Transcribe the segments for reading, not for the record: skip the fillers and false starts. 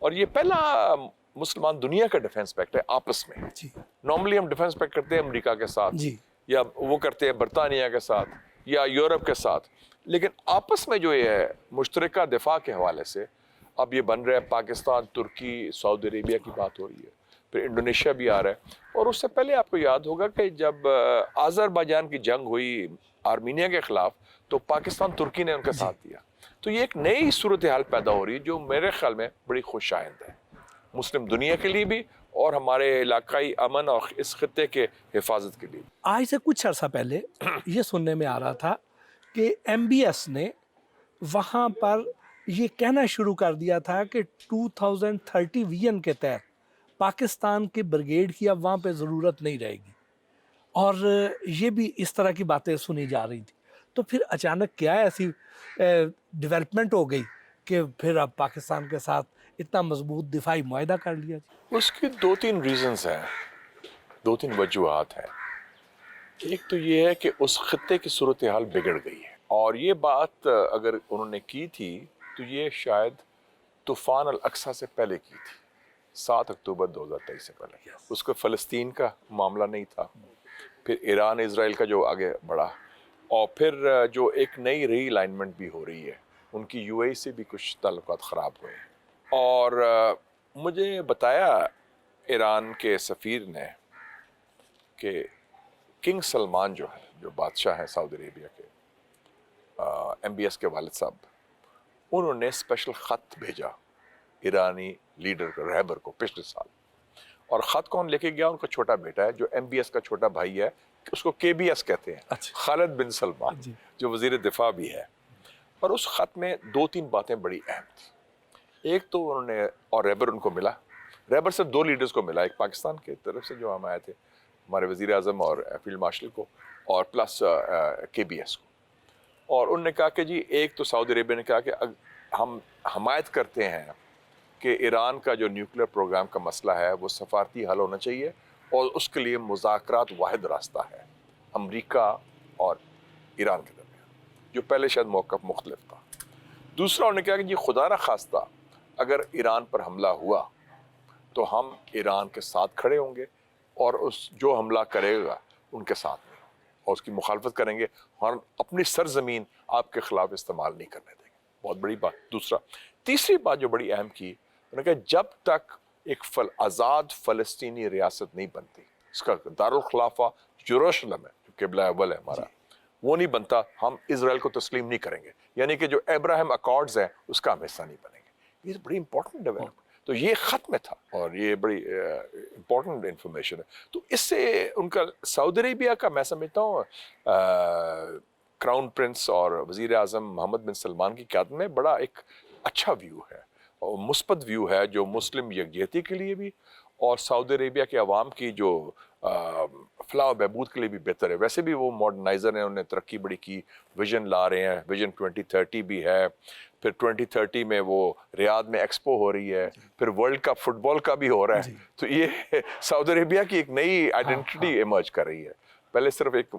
اور یہ پہلا مسلمان دنیا کا ڈیفنس پیکٹ ہے آپس میں. نارملی ہم ڈیفنس پیکٹ کرتے ہیں امریکہ کے ساتھ یا وہ کرتے ہیں برطانیہ کے ساتھ یا یورپ کے ساتھ, لیکن آپس میں جو یہ ہے مشترکہ دفاع کے حوالے سے اب یہ بن رہا ہے. پاکستان, ترکی, سعودی عربیہ کی بات ہو رہی ہے, پھر انڈونیشیا بھی آ رہا ہے. اور اس سے پہلے آپ کو یاد ہوگا کہ جب آذربائیجان کی جنگ ہوئی آرمینیا کے خلاف تو پاکستان ترکی نے ان کا ساتھ دیا. تو یہ ایک نئی صورتحال پیدا ہو رہی ہے جو میرے خیال میں بڑی خوش آئند ہے مسلم دنیا کے لیے بھی اور ہمارے علاقائی امن اور اس خطے کے حفاظت کے لیے. آج سے کچھ عرصہ پہلے یہ سننے میں آ رہا تھا کہ ایم بی ایس نے وہاں پر یہ کہنا شروع کر دیا تھا کہ 2030 ویژن کے تحت پاکستان کے بریگیڈ کی اب وہاں پہ ضرورت نہیں رہے گی, اور یہ بھی اس طرح کی باتیں سنی جا رہی تھی. تو پھر اچانک کیا ایسی ڈیولپمنٹ ہو گئی کہ پھر اب پاکستان کے ساتھ اتنا مضبوط دفاعی معاہدہ کر لیا؟ اس کی 2-3 ریزنز ہیں, 2-3 وجوہات ہیں. ایک تو یہ ہے کہ اس خطے کی صورتحال بگڑ گئی ہے, اور یہ بات اگر انہوں نے کی تھی تو یہ شاید طوفان الاقصی سے پہلے کی تھی, 7 اکتوبر 2023 سے پہلے. اس کو فلسطین کا معاملہ نہیں تھا, پھر ایران اسرائیل کا جو آگے بڑھا, اور پھر جو ایک نئی ری الائنمنٹ بھی ہو رہی ہے, ان کی یو اے سے بھی کچھ تعلقات خراب ہوئے. اور مجھے بتایا ایران کے سفیر نے کہ کنگ سلمان جو ہے, جو بادشاہ ہیں سعودی عربیہ کے, ایم بی ایس کے والد صاحب, انہوں نے اسپیشل خط بھیجا ایرانی لیڈر کو, رہبر کو, پچھلے سال. اور خط کون لے کے گیا؟ ان کا چھوٹا بیٹا ہے جو ایم بی ایس کا چھوٹا بھائی ہے, اس کو کے بی ایس کہتے ہیں, خالد بن سلمان, جو وزیر دفاع بھی ہے. اور اس خط میں 2-3 باتیں بڑی اہم تھیں. ایک تو انہوں نے, اور ریبر ان کو ملا, ریبر سے 2 لیڈرز کو ملا, ایک پاکستان کی طرف سے جو ہم آئے تھے, ہمارے وزیر اعظم اور فیلڈ مارشل کو, اور پلس کے بی ایس کو. اور انہوں نے کہا کہ جی ایک تو سعودی عربیہ نے کہا کہ ہم حمایت کرتے ہیں کہ ایران کا جو نیوکلیر پروگرام کا مسئلہ ہے وہ سفارتی حل ہونا چاہیے, اور اس کے لیے مذاکرات واحد راستہ ہے امریکہ اور ایران کے درمیان, جو پہلے شاید موقف مختلف تھا. دوسرا انہوں نے کہا کہ جی خدا نہ خواستہ اگر ایران پر حملہ ہوا تو ہم ایران کے ساتھ کھڑے ہوں گے, اور اس جو حملہ کرے گا ان کے ساتھ نہیں, اور اس کی مخالفت کریں گے, اور اپنی سرزمین آپ کے خلاف استعمال نہیں کرنے دیں گے. بہت بڑی بات. دوسرا, تیسری بات جو بڑی اہم کی, انہوں نے کہا جب تک ایک آزاد فلسطینی ریاست نہیں بنتی, اس کا دارالخلافہ یروشلم ہے جو قبلہ اول ہے ہمارا, وہ نہیں بنتا, ہم اسرائیل کو تسلیم نہیں کریں گے. یعنی کہ جو ابراہیم اکارڈز ہیں اس کا ہم حصہ نہیں بنیں گے. یہ بڑی امپورٹنٹ ڈیولپمنٹ. تو یہ خط میں تھا, اور یہ بڑی امپورٹنٹ انفارمیشن ہے. تو اس سے ان کا سعودی عربیہ کا, میں سمجھتا ہوں کراؤن پرنس اور وزیر اعظم محمد بن سلمان کی قیادت میں بڑا ایک اچھا ویو ہے, اور مثبت ویو ہے, جو مسلم یکجہتی کے لیے بھی اور سعودی عربیہ کے عوام کی جو فلاح و بہبود کے لیے بھی بہتر ہے. ویسے بھی وہ ماڈرنائزر ہیں, انہوں نے ترقی بڑی کی, ویژن لا رہے ہیں, ویژن 2030 بھی ہے, پھر 2030 میں وہ ریاض میں ایکسپو ہو رہی ہے, پھر ورلڈ کپ فٹ بال کا بھی ہو رہا ہے. تو یہ سعودی عربیہ کی ایک نئی آئیڈینٹی ایمرج کر رہی ہے. پہلے صرف ایک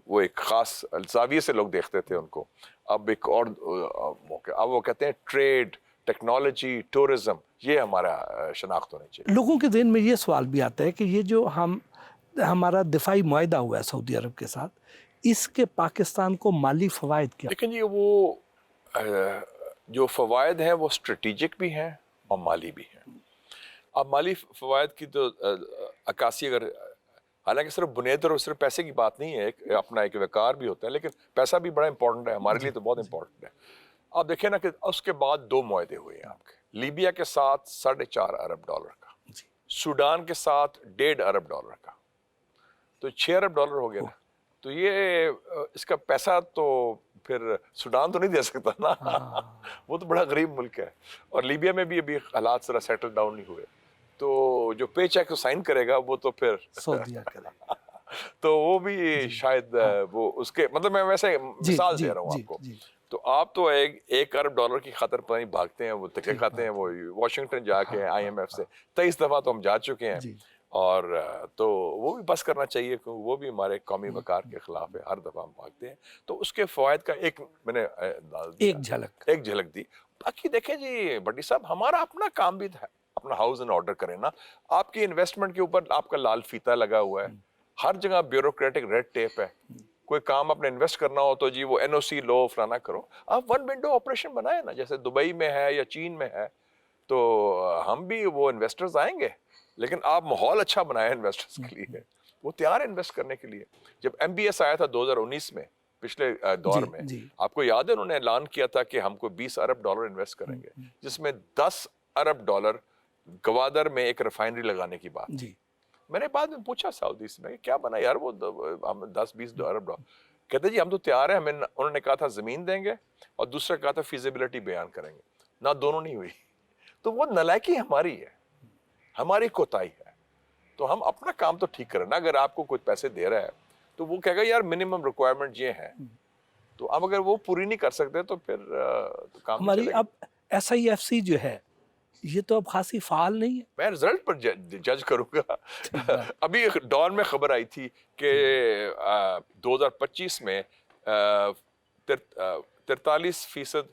وہ ایک خاص زاویے سے لوگ دیکھتے تھے ان کو, اب ایک اور موقع, اب وہ کہتے ہیں ٹریڈ, ٹیکنالوجی, ٹورزم, یہ ہمارا شناخت ہونی چاہیے. لوگوں کے ذہن میں یہ سوال بھی آتا ہے کہ یہ جو ہمارا دفاعی معاہدہ ہوا ہے سعودی عرب کے ساتھ, اس کے پاکستان کو مالی فوائد کیا؟ لیکن یہ وہ جو فوائد ہیں وہ اسٹریٹجک بھی ہیں اور مالی بھی ہیں. اب مالی فوائد کی تو عکاسی اگر, حالانکہ صرف بنیاد اور صرف پیسے کی بات نہیں ہے, اپنا ایک وقار بھی ہوتا ہے, لیکن پیسہ بھی بڑا امپورٹنٹ ہے ہمارے لیے, تو بہت امپورٹنٹ ہے. آپ دیکھیں نا کہ اس کے بعد 2 معاہدے ہوئے ہیں آپ کے, لیبیا کے ساتھ $4.5 ارب کا, سوڈان کے ساتھ $1.5 ارب کا, تو $6 ارب ہو گیا نا. تو یہ اس کا پیسہ تو پھر سوڈان تو نہیں دے سکتا نا, وہ تو بڑا غریب ملک ہے, اور لیبیا میں بھی ابھی حالات ذرا سیٹل ڈاؤن نہیں ہوئے, تو جو پے چیک سائن کرے گا وہ تو پھر سعودیہ کرے گا. تو وہ بھی شاید وہ اس کے, مطلب میں ویسے مثال دے رہا ہوں آپ کو. تو آپ تو $1 ارب کی خاطر پر نہیں بھاگتے ہیں, وہ تکے کھاتے ہیں, وہ واشنگٹن جا کے IMF سے 23 دفعہ تو ہم جا چکے ہیں, اور تو وہ بھی بس کرنا چاہیے, کیونکہ وہ بھی ہمارے قومی وقار کے خلاف ہے, ہر دفعہ ہم بھاگتے ہیں. تو اس کے فوائد کا ایک میں نے ایک جھلک دی. باقی دیکھیں جی بھٹی صاحب ہمارا اپنا کام بھی تھا, اپنا ہاؤس ان آرڈر کریں نا. آپ کی انویسٹمنٹ کے اوپر آپ کا لال فیتا لگا ہوا ہے, ہر جگہ بیوروکریٹک ریڈ ٹیپ ہے. کوئی کام اپنے انویسٹ کرنا ہو تو جی وہ این او سی لو فلانا کرو. آپ ون ونڈو آپریشن بنائیں نا, جیسے دبئی میں ہے یا چین میں ہے, تو ہم بھی وہ انویسٹرز آئیں گے, لیکن آپ ماحول اچھا بنائیں انویسٹرز کے لیے, وہ تیار ہے انویسٹ کرنے کے لیے. جب ایم بی ایس آیا تھا 2019 میں, پچھلے دور میں, آپ کو یاد ہے انہوں نے اعلان کیا تھا کہ ہم کو $20 ارب انویسٹ کریں گے, جس میں $10 ارب گوادر میں ایک ریفائنری لگانے کی بات. میں نے بعد میں پوچھا سعودی سے, میں کیا بنا یار وہ 10-20 ارب ڈالر, کہتے جی ہم تو تیار ہیں, ہمیں انہوں نے کہا تھا زمین دیں گے اور دوسرا کہا تھا فیزیبلٹی بیان کریں گے, نہ دونوں نہیں ہوئی. تو وہ نالائکی ہماری ہے, ہماری کوتاہی ہے. تو ہم اپنا کام تو ٹھیک کریں نا. اگر آپ کو کوئی پیسے دے رہا ہے تو وہ کہے گا یار منیمم ریکوائرمنٹ یہ ہے, تو اب اگر وہ پوری نہیں کر سکتے تو پھر کام نہیں چلے گا. اب ایس آئی ایف سی جو ہے یہ تو اب خاصی فعال نہیں ہے. میں رزلٹ پر جج کروں گا. ابھی ڈان میں خبر آئی تھی کہ 2025 میں 43%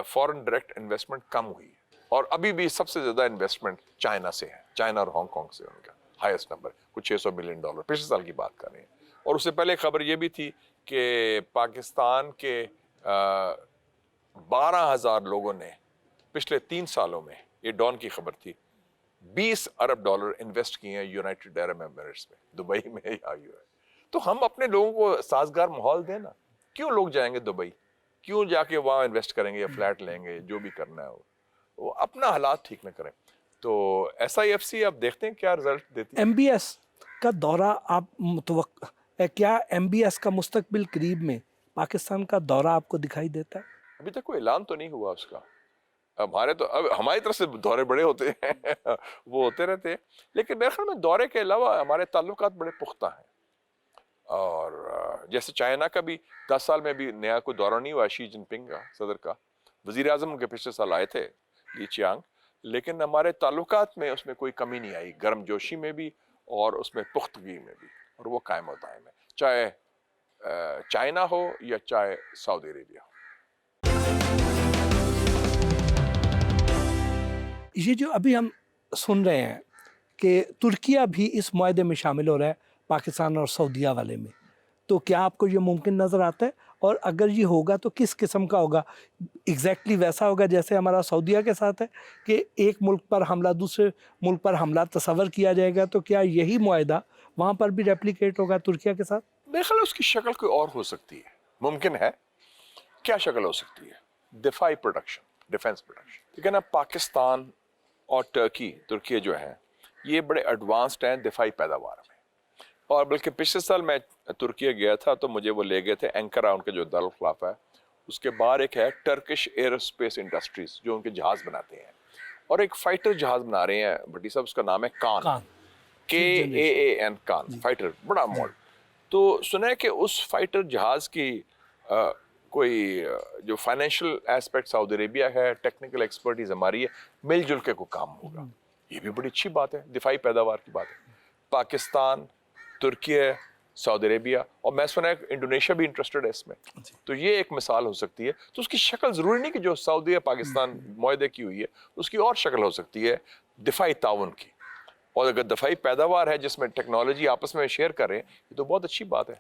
فورن ڈائریکٹ انویسٹمنٹ کم ہوئی ہے, اور ابھی بھی سب سے زیادہ انویسٹمنٹ چائنا سے ہے, چائنا اور ہانگ کانگ سے ان کا ہائیسٹ نمبر, کچھ $600 بلین, پچھلے سال کی بات کر رہے ہیں. اور اس سے پہلے خبر یہ بھی تھی کہ پاکستان کے 12,000 لوگوں نے پچھلے 3 سالوں میں, یہ ڈان کی خبر تھی, $20 ارب انویسٹ کیے ہیں یونائٹڈ عرب ایمریٹس میں, دبئی میں یا تو ہم اپنے لوگوں کو سازگار ماحول دیں نا. کیوں لوگ جائیں گے دبئی, کیوں جا کے وہاں انویسٹ کریں گے یا فلیٹ لیں گے, جو بھی کرنا ہے وہ اپنا حالات ٹھیک نہ کریں. تو ایس آئی ایف سی آپ دیکھتے ہیں کیا رزلٹ دیتی ہے. ایم بی ایس کا دورہ آپ متوقع, کیا ایم بی ایس کا مستقبل قریب میں پاکستان کا دورہ آپ کو دکھائی دیتا ہے؟ ابھی تک کوئی اعلان تو نہیں ہوا اس کا. ہمارے تو اب ہماری طرف سے دورے بڑے ہوتے ہیں, وہ ہوتے رہتے ہیں, لیکن میرے خیال میں دورے کے علاوہ ہمارے تعلقات بڑے پختہ ہیں. اور جیسے چائنا کا بھی 10 سال میں بھی نیا کوئی دورہ نہیں ہوا, شی جن پنگ کا, صدر کا. وزیر اعظم کے پچھلے سال آئے تھے لی چیانگ, لیکن ہمارے تعلقات میں اس میں کوئی کمی نہیں آئی, گرم جوشی میں بھی اور اس میں پختگی میں بھی, اور وہ قائم و دائم ہے, چاہے چائنا ہو یا چاہے سعودی عربیہ ہو. یہ جو ابھی ہم سن رہے ہیں کہ ترکیہ بھی اس معاہدے میں شامل ہو رہا ہے پاکستان اور سعودیہ والے میں, تو کیا آپ کو یہ ممکن نظر آتا ہے؟ اور اگر یہ ہوگا تو کس قسم کا ہوگا؟ ایگزیکٹلی ویسا ہوگا جیسے ہمارا سعودیہ کے ساتھ ہے کہ ایک ملک پر حملہ دوسرے ملک پر حملہ تصور کیا جائے گا, تو کیا یہی معاہدہ وہاں پر بھی ریپلیکیٹ ہوگا ترکیہ کے ساتھ؟ میرے خیال اس کی شکل کوئی اور ہو سکتی ہے, ممکن ہے. کیا شکل ہو سکتی ہے؟ دفاعی پروڈکشن, ڈیفنس پروڈکشن. لیکن اب پاکستان اور ترکیہ جو ہیں یہ بڑے ایڈوانسڈ ہیں دفاعی پیداوار میں. اور بلکہ پچھلے سال میں ترکیہ گیا تھا تو مجھے وہ لے گئے تھے اینکرا, ان کے جو دارالخلافہ ہے, اس کے باہر ایک ہے ٹرکش ایروسپیس انڈسٹریز, جو ان کے جہاز بناتے ہیں, اور ایک فائٹر جہاز بنا رہے ہیں بھٹی صاحب, اس کا نام ہے کان, KAAN, کان فائٹر, بڑا ماڈل. تو سنا ہے کہ اس فائٹر جہاز کی کوئی جو فائنینشیل ایسپیکٹ سعودی عربیہ ہے, ٹیکنیکل ایکسپرٹیز ہماری ہے, مل جل کے کوئی کام ہوگا. یہ بھی بڑی اچھی بات ہے, دفاعی پیداوار کی بات ہے. پاکستان, ترکیہ, سعودی عربیہ, اور میں سنا ہے انڈونیشیا بھی انٹرسٹڈ ہے اس میں. تو یہ ایک مثال ہو سکتی ہے. تو اس کی شکل ضروری نہیں کہ جو سعودی پاکستان معاہدے کی ہوئی ہے, اس کی اور شکل ہو سکتی ہے دفاعی تعاون کی. اور اگر دفاعی پیداوار ہے جس میں ٹیکنالوجی آپس میں شیئر کریں, یہ تو بہت اچھی بات ہے.